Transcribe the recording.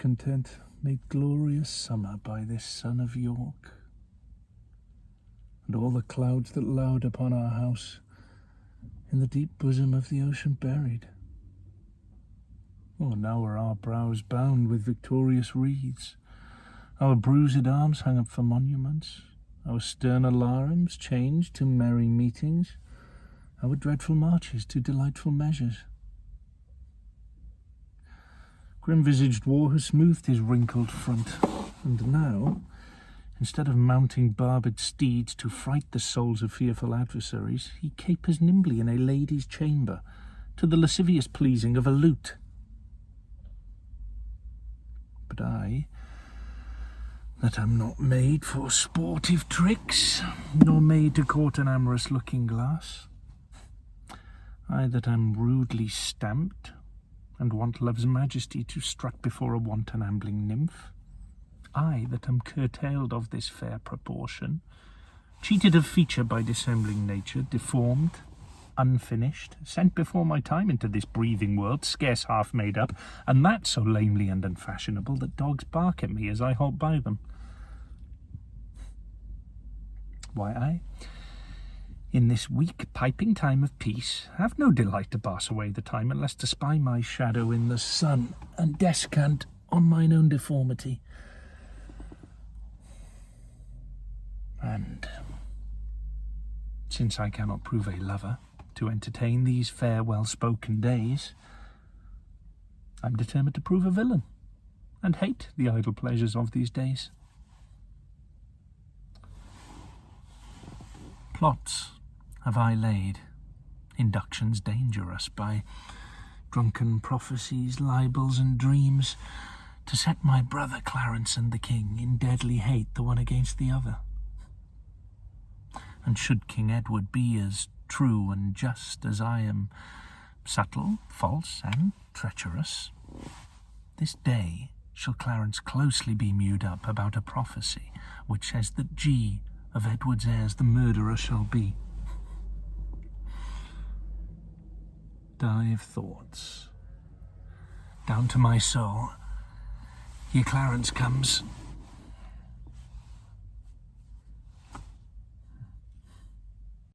discontent made glorious summer by this son of York, and all the clouds that lowered upon our house in the deep bosom of the ocean buried. Oh, now are our brows bound with victorious wreaths, our bruised arms hung up for monuments, our stern alarums changed to merry meetings, our dreadful marches to delightful measures. Grim-visaged war has smoothed his wrinkled front, and now, instead of mounting barbed steeds to fright the souls of fearful adversaries, he capers nimbly in a lady's chamber, to the lascivious pleasing of a lute. But I, that am not made for sportive tricks, nor made to court an amorous looking-glass, I that am rudely stamped, and want love's majesty to strut before a wanton ambling nymph, I that am curtailed of this fair proportion, cheated of feature by dissembling nature, deformed, unfinished, sent before my time into this breathing world, scarce half made up, and that so lamely and unfashionable that dogs bark at me as I halt by them. Why, I, in this weak piping time of peace, have no delight to pass away the time, unless to spy my shadow in the sun, and descant on mine own deformity. And since I cannot prove a lover to entertain these fair well-spoken days, I'm determined to prove a villain, and hate the idle pleasures of these days. Plots have I laid, inductions dangerous, by drunken prophecies, libels, and dreams, to set my brother Clarence and the king in deadly hate the one against the other. And should King Edward be as true and just as I am subtle, false, and treacherous, this day shall Clarence closely be mewed up about a prophecy which says that G of Edward's heirs the murderer shall be. Dive thoughts. Down to my soul, here Clarence comes,